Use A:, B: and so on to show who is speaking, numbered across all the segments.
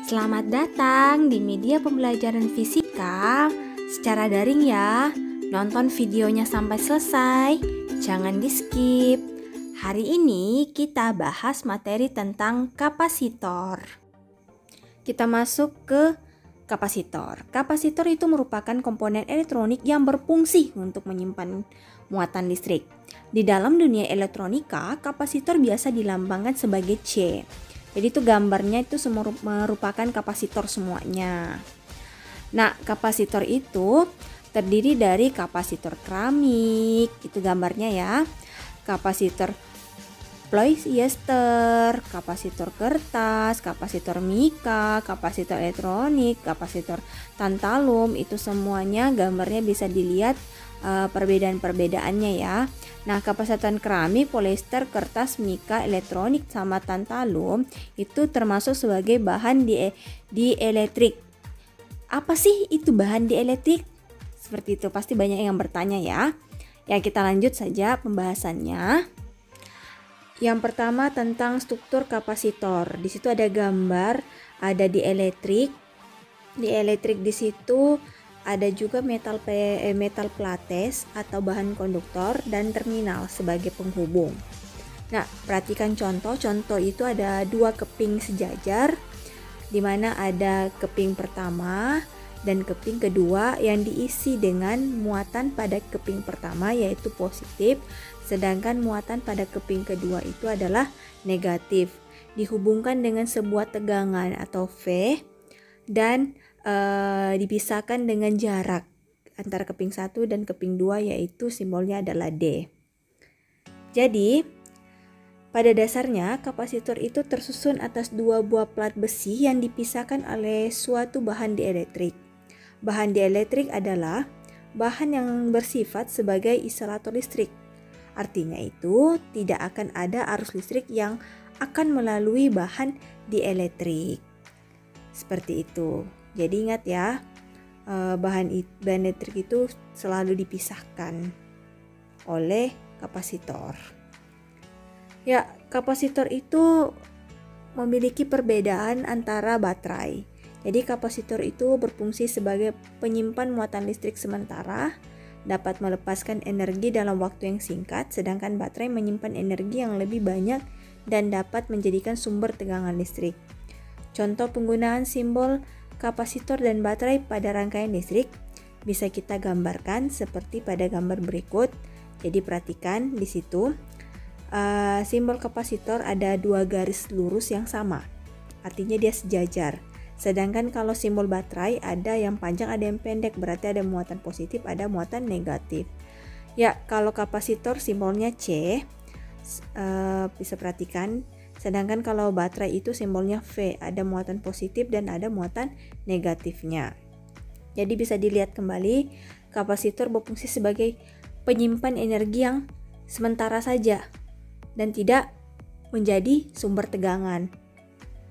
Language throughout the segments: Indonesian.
A: Selamat datang di media pembelajaran fisika secara daring ya. Nonton videonya sampai selesai, jangan di-skip. Hari ini kita bahas materi tentang kapasitor. Kita masuk ke kapasitor. Kapasitor itu merupakan komponen elektronik yang berfungsi untuk menyimpan muatan listrik. Di dalam dunia elektronika, kapasitor biasa dilambangkan sebagai C. Jadi itu gambarnya itu merupakan kapasitor semuanya. Nah, kapasitor itu terdiri dari kapasitor keramik, itu gambarnya ya. Kapasitor polyester, kapasitor kertas, kapasitor mika, kapasitor elektronik, kapasitor tantalum, itu semuanya gambarnya bisa dilihat perbedaan-perbedaannya ya. Nah, kapasitor keramik, polyester, kertas, mika, elektronik, sama tantalum itu termasuk sebagai bahan dieletrik. Apa sih itu bahan dieletrik? Seperti itu, pasti banyak yang bertanya ya. Ya, kita lanjut saja pembahasannya. Yang pertama tentang struktur kapasitor. Di situ ada gambar, ada dieletrik. Dieletrik di situ ada juga metal plates atau bahan konduktor dan terminal sebagai penghubung. Nah, perhatikan contoh. Contoh itu ada dua keping sejajar, di mana ada keping pertama dan keping kedua yang diisi dengan muatan pada keping pertama yaitu positif, sedangkan muatan pada keping kedua itu adalah negatif. Dihubungkan dengan sebuah tegangan atau V dan dipisahkan dengan jarak antara keping 1 dan keping 2 yaitu simbolnya adalah D. Jadi pada dasarnya kapasitor itu tersusun atas dua buah plat besi yang dipisahkan oleh suatu bahan dieletrik. Bahan dieletrik adalah bahan yang bersifat sebagai isolator listrik. Artinya itu tidak akan ada arus listrik yang akan melalui bahan dieletrik. Seperti itu. Jadi ingat ya, bahan elektrik itu selalu dipisahkan oleh kapasitor. Ya, kapasitor itu memiliki perbedaan antara baterai. Jadi kapasitor itu berfungsi sebagai penyimpan muatan listrik sementara, dapat melepaskan energi dalam waktu yang singkat, sedangkan baterai menyimpan energi yang lebih banyak dan dapat menjadikan sumber tegangan listrik. Contoh penggunaan simbol kapasitor dan baterai pada rangkaian listrik bisa kita gambarkan seperti pada gambar berikut. Jadi perhatikan di situ simbol kapasitor ada dua garis lurus yang sama, artinya dia sejajar. Sedangkan kalau simbol baterai ada yang panjang ada yang pendek, berarti ada muatan positif ada muatan negatif. Ya, kalau kapasitor simbolnya C, bisa perhatikan. Sedangkan kalau baterai itu simbolnya V, ada muatan positif dan ada muatan negatifnya. Jadi bisa dilihat kembali, kapasitor berfungsi sebagai penyimpan energi yang sementara saja dan tidak menjadi sumber tegangan.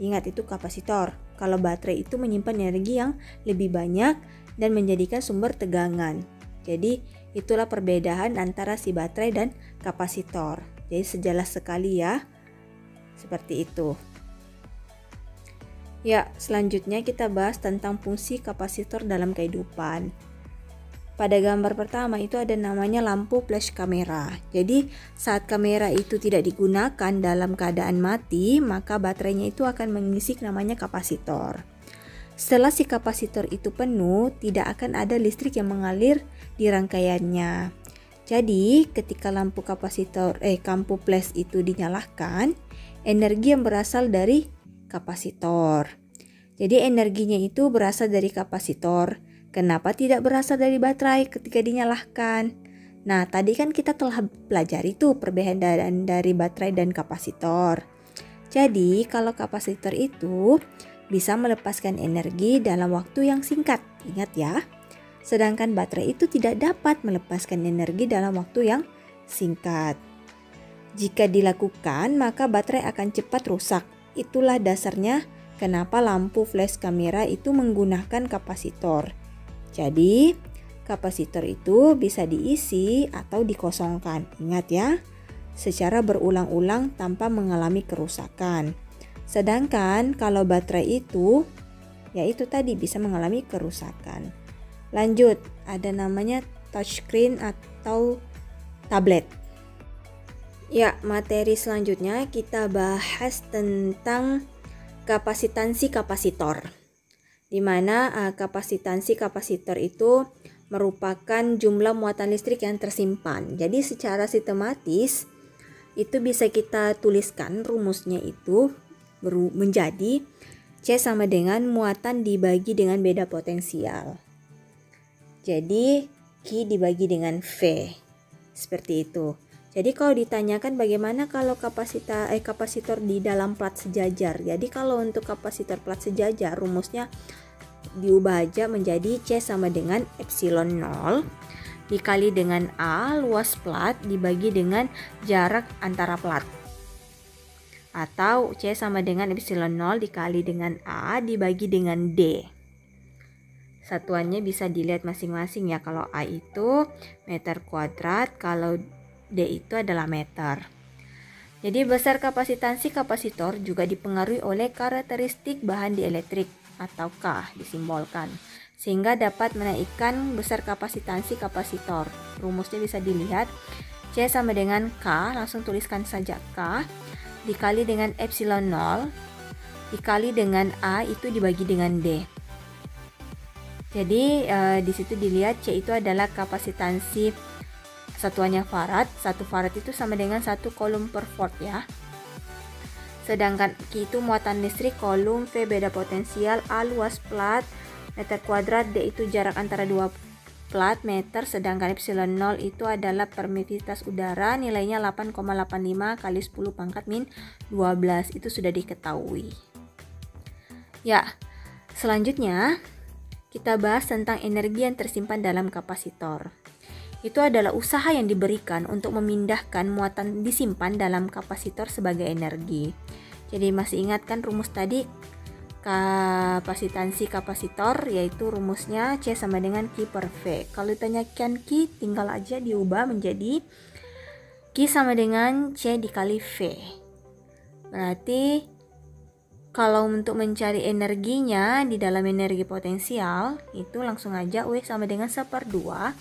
A: Ingat itu kapasitor. Kalau baterai itu menyimpan energi yang lebih banyak dan menjadikan sumber tegangan. Jadi itulah perbedaan antara si baterai dan kapasitor. Jadi sejelas sekali ya. Seperti itu. Ya, selanjutnya kita bahas tentang fungsi kapasitor dalam kehidupan. Pada gambar pertama itu ada namanya lampu flash kamera. Jadi saat kamera itu tidak digunakan dalam keadaan mati, maka baterainya itu akan mengisi namanya kapasitor. Setelah si kapasitor itu penuh, tidak akan ada listrik yang mengalir di rangkaiannya. Jadi ketika lampu flash itu dinyalakan, energi yang berasal dari kapasitor. Jadi energinya itu berasal dari kapasitor. Kenapa tidak berasal dari baterai ketika dinyalakan? Nah, tadi kan kita telah pelajari tuh perbedaan dari baterai dan kapasitor. Jadi, kalau kapasitor itu bisa melepaskan energi dalam waktu yang singkat. Ingat ya. Sedangkan baterai itu tidak dapat melepaskan energi dalam waktu yang singkat. Jika dilakukan, maka baterai akan cepat rusak. Itulah dasarnya kenapa lampu flash kamera itu menggunakan kapasitor. Jadi, kapasitor itu bisa diisi atau dikosongkan. Ingat ya, secara berulang-ulang tanpa mengalami kerusakan. Sedangkan kalau baterai itu yaitu tadi bisa mengalami kerusakan. Lanjut, ada namanya touchscreen atau tablet. Ya, materi selanjutnya kita bahas tentang kapasitansi kapasitor, di mana kapasitansi kapasitor itu merupakan jumlah muatan listrik yang tersimpan. Jadi secara sistematis itu bisa kita tuliskan rumusnya itu menjadi C sama dengan muatan dibagi dengan beda potensial. Jadi Q dibagi dengan V. Seperti itu. Jadi kalau ditanyakan bagaimana kalau kapasitor di dalam plat sejajar. Jadi kalau untuk kapasitor plat sejajar rumusnya diubah aja menjadi C sama dengan epsilon 0 dikali dengan A luas plat dibagi dengan jarak antara plat. Atau C sama dengan epsilon 0 dikali dengan A dibagi dengan D. Satuannya bisa dilihat masing-masing ya. Kalau A itu meter kuadrat, kalau D itu adalah meter. Jadi besar kapasitansi kapasitor juga dipengaruhi oleh karakteristik bahan dielektrik atau K disimbolkan, sehingga dapat menaikkan besar kapasitansi kapasitor. Rumusnya bisa dilihat, C sama dengan K, langsung tuliskan saja K, dikali dengan epsilon 0, dikali dengan A itu dibagi dengan D. Jadi di situ dilihat C itu adalah kapasitansi, satuannya farad. 1 farad itu sama dengan 1 coulomb per volt ya. Sedangkan Q itu muatan listrik, coulomb, V beda potensial, A luas plat, meter kuadrat, D itu jarak antara dua plat meter, sedangkan epsilon 0 itu adalah permisivitas udara, nilainya 8,85 kali 10 pangkat min 12. Itu sudah diketahui. Ya, selanjutnya kita bahas tentang energi yang tersimpan dalam kapasitor. Itu adalah usaha yang diberikan untuk memindahkan muatan disimpan dalam kapasitor sebagai energi. Jadi masih ingat kan rumus tadi kapasitansi kapasitor, yaitu rumusnya C sama dengan Q per V. Kalau ditanyakan Q, tinggal aja diubah menjadi Q sama dengan C dikali V. Berarti kalau untuk mencari energinya di dalam energi potensial, itu langsung aja W sama dengan 1/2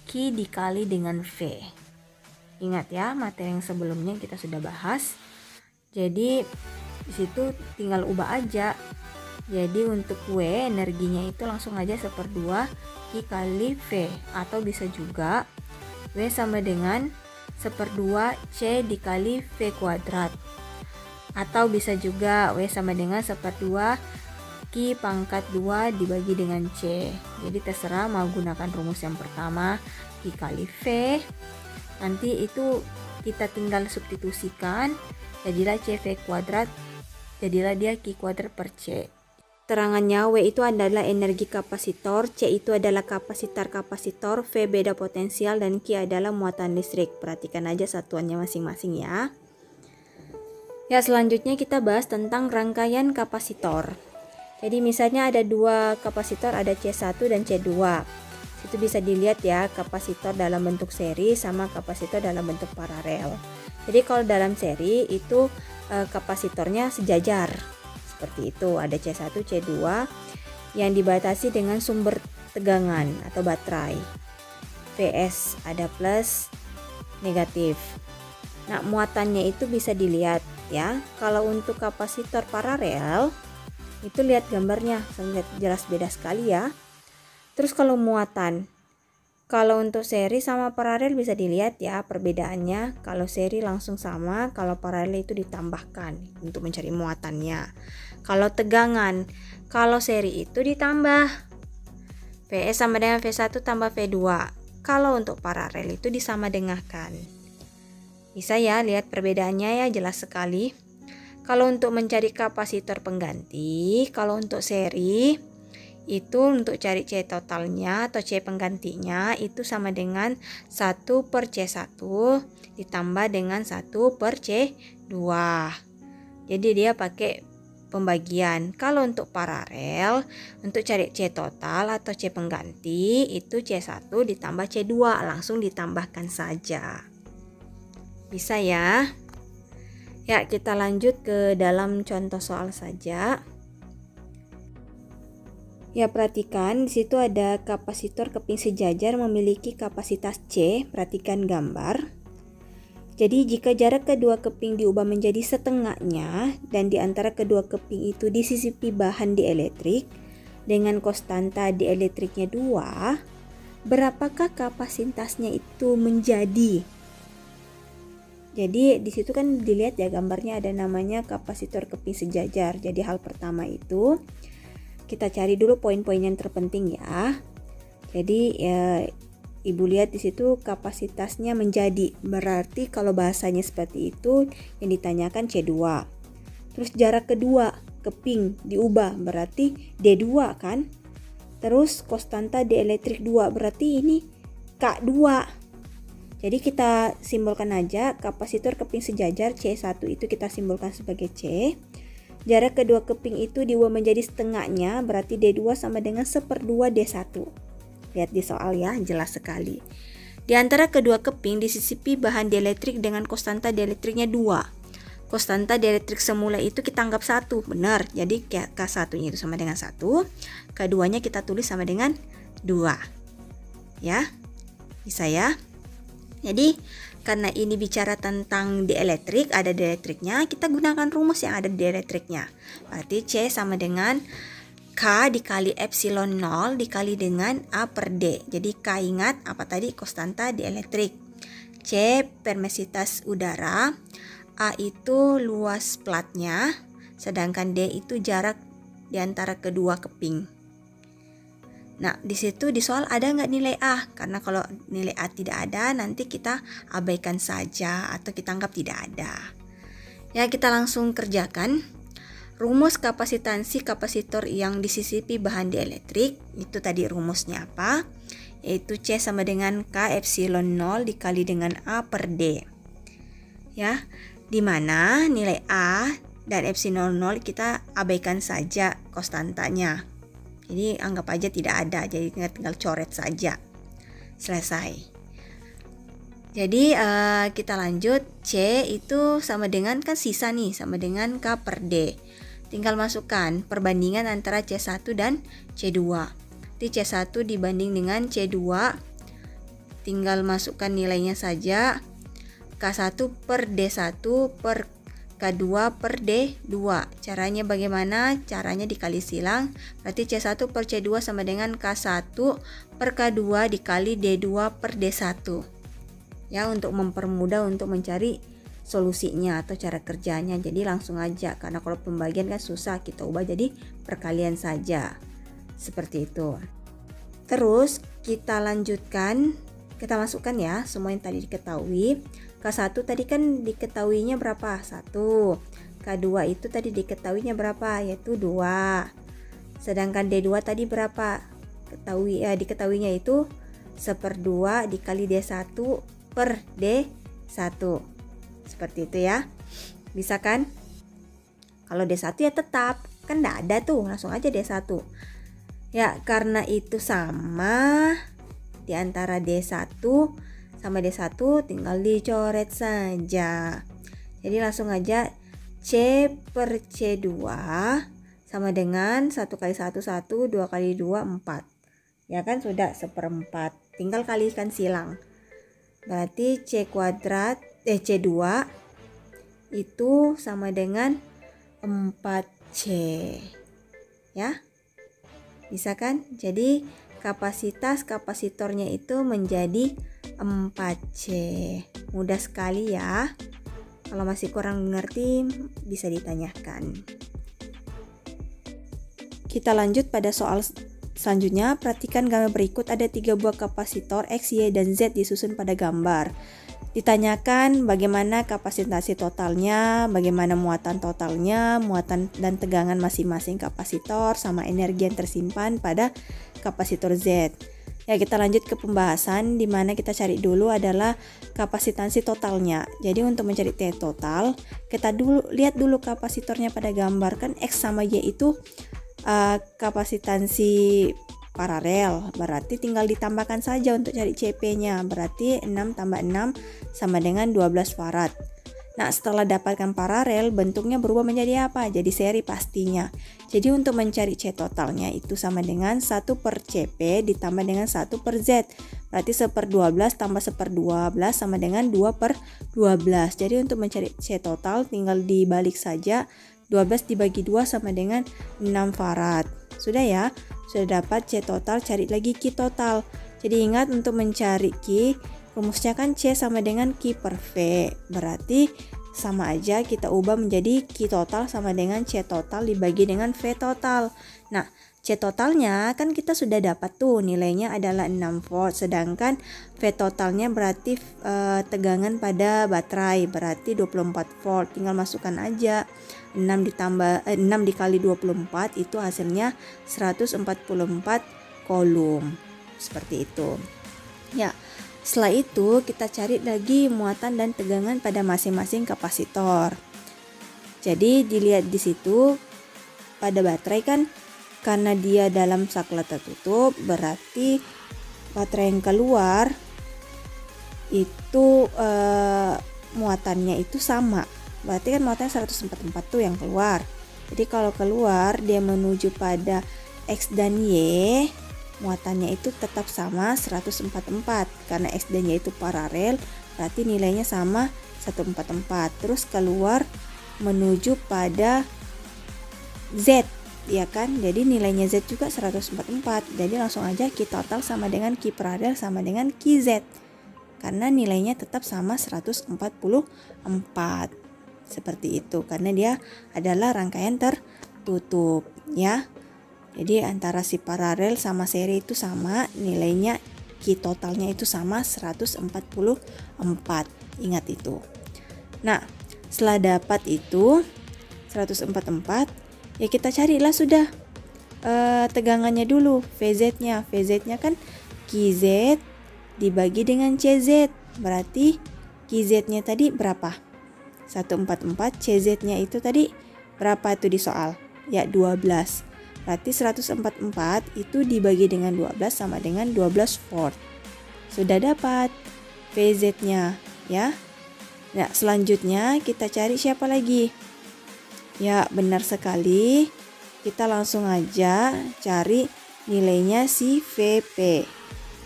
A: Q dikali dengan V. Ingat ya, materi yang sebelumnya kita sudah bahas. Jadi di situ tinggal ubah aja. Jadi untuk W energinya itu langsung aja 1/2 Q kali V, atau bisa juga W sama dengan 1/2 C dikali V kuadrat, atau bisa juga W sama dengan 1/2 Q pangkat 2 dibagi dengan C. Jadi terserah mau gunakan rumus yang pertama Q kali V. Nanti itu kita tinggal substitusikan, jadilah CV kuadrat, jadilah dia Q kuadrat per C. Terangannya W itu adalah energi kapasitor, C itu adalah kapasitor, V beda potensial, dan Q adalah muatan listrik. Perhatikan aja satuannya masing-masing ya. Ya, selanjutnya kita bahas tentang rangkaian kapasitor. Jadi misalnya ada dua kapasitor, ada C1 dan C2. Itu bisa dilihat ya, kapasitor dalam bentuk seri sama kapasitor dalam bentuk paralel. Jadi kalau dalam seri itu kapasitornya sejajar. Seperti itu, ada C1, C2 yang dibatasi dengan sumber tegangan atau baterai. VS ada plus, negatif. Nah, muatannya itu bisa dilihat ya. Kalau untuk kapasitor paralel itu lihat gambarnya, sangat jelas beda sekali ya. Terus kalau muatan, kalau untuk seri sama paralel bisa dilihat ya perbedaannya. Kalau seri langsung sama, kalau paralel itu ditambahkan untuk mencari muatannya. Kalau tegangan, kalau seri itu ditambah VS sama dengan V1 tambah V2. Kalau untuk paralel itu disamadengankan. Bisa ya lihat perbedaannya ya, jelas sekali. Kalau untuk mencari kapasitor pengganti, kalau untuk seri itu untuk cari C totalnya atau C penggantinya itu sama dengan 1 per C1 ditambah dengan 1 per C2. Jadi dia pakai pembagian. Kalau untuk paralel, untuk cari C total atau C pengganti itu C1 ditambah C2, langsung ditambahkan saja. Bisa ya? Ya, kita lanjut ke dalam contoh soal saja. Ya, perhatikan di situ ada kapasitor keping sejajar memiliki kapasitas C. Perhatikan gambar. Jadi jika jarak kedua keping diubah menjadi setengahnya dan di antara kedua keping itu disisipi bahan dieletrik dengan konstanta dieлекtriknya 2, berapakah kapasitasnya itu menjadi? Jadi di situ kan dilihat ya gambarnya ada namanya kapasitor keping sejajar. Jadi hal pertama itu kita cari dulu poin-poin yang terpenting ya. Jadi Ibu lihat di situ kapasitasnya menjadi, berarti kalau bahasanya seperti itu yang ditanyakan C2. Terus jarak kedua keping diubah berarti D2 kan. Terus konstanta dieletrik 2 berarti ini K2. Jadi kita simbolkan aja kapasitor keping sejajar C1 itu kita simbolkan sebagai C. Jarak kedua keping itu diubah menjadi setengahnya berarti D2 sama dengan 1/2 D1. Lihat di soal ya, jelas sekali. Di antara kedua keping disisipi bahan dieletrik dengan konstanta dieлекtriknya 2. Konstanta dieletrik semula itu kita anggap 1, benar. Jadi K1-nya itu sama dengan 1, K2-nya kita tulis sama dengan 2. Ya, bisa ya. Jadi karena ini bicara tentang dieletrik, ada dieлекtriknya, kita gunakan rumus yang ada dieлекtriknya. Berarti C sama dengan K dikali epsilon 0 dikali dengan A per D. Jadi K ingat apa tadi? Konstanta dieletrik. C permesivitas udara. A itu luas platnya. Sedangkan D itu jarak di antara kedua keping. Nah, di situ di soal ada nggak nilai A? Karena kalau nilai A tidak ada, nanti kita abaikan saja atau kita anggap tidak ada. Ya, kita langsung kerjakan. Rumus kapasitansi kapasitor yang disisipi bahan dieletrik, itu tadi rumusnya apa? Yaitu C sama dengan K epsilon 0 dikali dengan A per D. Ya, di mana nilai A dan epsilon 0 kita abaikan saja konstantanya. Jadi anggap aja tidak ada, jadi tinggal coret saja. Selesai. Jadi kita lanjut, C itu sama dengan kan sisa nih, sama dengan K per D. Tinggal masukkan perbandingan antara C1 dan C2. Di C1 dibanding dengan C2, tinggal masukkan nilainya saja. K1 per D1 per K2 per D2. Caranya bagaimana? Caranya dikali silang. Berarti C1 per C2 sama dengan K1 per K2 dikali D2 per D1. Ya, untuk mempermudah untuk mencari solusinya atau cara kerjanya. Jadi langsung aja, karena kalau pembagian kan susah, kita ubah jadi perkalian saja. Seperti itu. Terus kita lanjutkan, kita masukkan ya semua yang tadi diketahui. K1 tadi kan diketahuinya berapa? 1. K2 itu tadi diketahuinya berapa? Yaitu 2. Sedangkan D2 tadi berapa? Diketahuinya itu 1/2 dikali D1 per D1. Seperti itu ya. Bisa kan? Kalau D1 ya tetap, kan enggak ada tuh, langsung aja D1. Ya, karena itu sama di antara D1 sama D1 tinggal dicoret saja. Jadi langsung aja C per C2 sama dengan 1 kali 1 1, 2 kali 2 4. Ya kan sudah 1/4. Tinggal kalikan silang. Berarti C2 itu sama dengan 4C. Ya. Bisa kan? Jadi kapasitas kapasitornya itu menjadi 4C. Mudah sekali ya. Kalau masih kurang mengerti bisa ditanyakan. Kita lanjut pada soal selanjutnya. Perhatikan gambar berikut, ada 3 buah kapasitor X, Y, dan Z disusun pada gambar. Ditanyakan bagaimana kapasitasi totalnya, bagaimana muatan totalnya, muatan dan tegangan masing-masing kapasitor, sama energi yang tersimpan pada kapasitor Z. Ya, kita lanjut ke pembahasan, di mana kita cari dulu adalah kapasitansi totalnya. Jadi untuk mencari T total, kita lihat dulu kapasitornya pada gambar. Kan X sama Y itu kapasitansi paralel, berarti tinggal ditambahkan saja untuk cari CP-nya. Berarti 6 tambah 6 sama dengan 12 farad. Nah, setelah dapatkan paralel, bentuknya berubah menjadi apa? Jadi seri pastinya. Jadi untuk mencari C totalnya itu sama dengan 1 per CP ditambah dengan 1 per Z. Berarti 1 per 12 tambah 1 per 12 sama dengan 2 per 12. Jadi untuk mencari C total tinggal dibalik saja. 12 dibagi 2 sama dengan 6 farad. Sudah ya? Sudah dapat C total, cari lagi Q total. Jadi ingat untuk mencari Q, rumusnya kan C sama dengan Q per V. Berarti sama aja kita ubah menjadi Q total sama dengan C total dibagi dengan V total. Nah, C totalnya kan kita sudah dapat tuh nilainya adalah 6 volt. Sedangkan V totalnya berarti tegangan pada baterai berarti 24 volt. Tinggal masukkan aja 6 dikali 24 itu hasilnya 144 kolom. Seperti itu. Ya. Setelah itu kita cari lagi muatan dan tegangan pada masing-masing kapasitor. Jadi dilihat di situ pada baterai kan karena dia dalam saklar tertutup berarti baterai yang keluar itu muatannya itu sama. Berarti kan muatannya 144 tuh yang keluar. Jadi kalau keluar dia menuju pada X dan Y, muatannya itu tetap sama 144 karena X dan Y itu paralel, berarti nilainya sama 144. Terus keluar menuju pada Z, ya kan? Jadi nilainya Z juga 144. Jadi langsung aja Q total sama dengan Q paralel sama dengan QZ. Karena nilainya tetap sama 144. Seperti itu karena dia adalah rangkaian tertutup, ya. Jadi antara si paralel sama seri itu sama, nilainya Q totalnya itu sama 144. Ingat itu. Nah, setelah dapat itu 144, ya kita carilah sudah tegangannya dulu, VZ-nya. VZ-nya kan QZ dibagi dengan CZ. Berarti QZ-nya tadi berapa? 144, CZ-nya itu tadi berapa itu di soal? Ya, 12. Berarti 144 itu dibagi dengan 12 sama dengan 12 volt. Sudah dapat VZ-nya, ya. Nah, selanjutnya kita cari siapa lagi? Ya, benar sekali. Kita langsung aja cari nilainya si VP.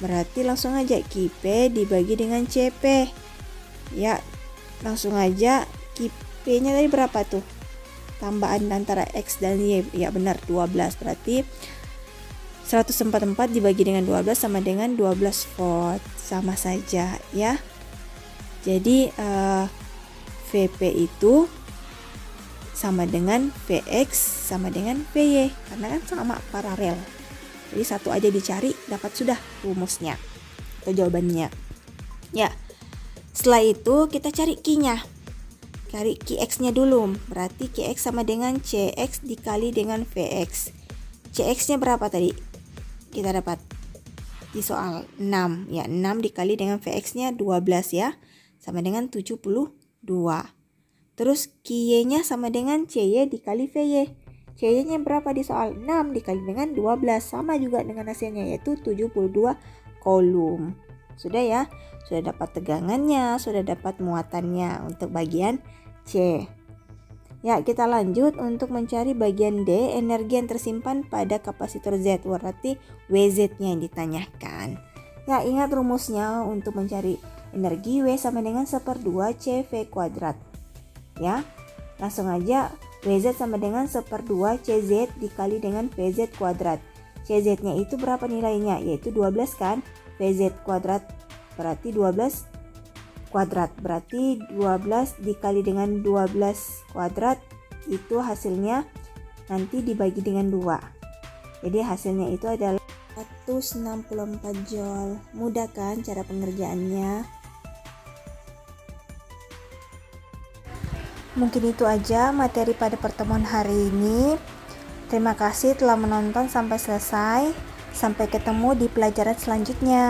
A: Berarti langsung aja QP dibagi dengan CP. Ya, langsung aja QP-nya tadi berapa tuh? Tambahan antara X dan Y, ya benar 12, berarti 144 dibagi dengan 12 sama dengan 12 volt, sama saja ya. Jadi VP itu sama dengan Vx sama dengan Vy karena kan sama paralel. Jadi satu aja dicari dapat sudah rumusnya atau jawabannya. Ya. Setelah itu kita cari Q-nya. Cari Qx-nya dulu. Berarti Qx sama dengan Cx dikali dengan Vx. Cx-nya berapa tadi? Kita dapat di soal 6. Ya, 6 dikali dengan Vx-nya 12 ya. Sama dengan 72. Terus Ky-nya sama dengan Cy dikali Vy. Cy-nya berapa di soal? 6 dikali dengan 12. Sama juga dengan hasilnya yaitu 72 kolom. Sudah ya? Sudah dapat tegangannya, sudah dapat muatannya untuk bagian C. Ya, kita lanjut untuk mencari bagian D, energi yang tersimpan pada kapasitor Z. Berarti WZ-nya yang ditanyakan. Ya, ingat rumusnya untuk mencari energi W sama dengan 1/2 CV kuadrat. Ya, langsung aja WZ sama dengan 1/2 CZ dikali dengan VZ kuadrat. CZ-nya itu berapa nilainya? Yaitu 12 kan? VZ kuadrat berarti 12 kuadrat. Berarti 12 dikali dengan 12 kuadrat itu hasilnya nanti dibagi dengan 2. Jadi hasilnya itu adalah 164 joule. Mudah kan cara pengerjaannya? Mungkin itu aja materi pada pertemuan hari ini. Terima kasih telah menonton sampai selesai. Sampai ketemu di pelajaran selanjutnya.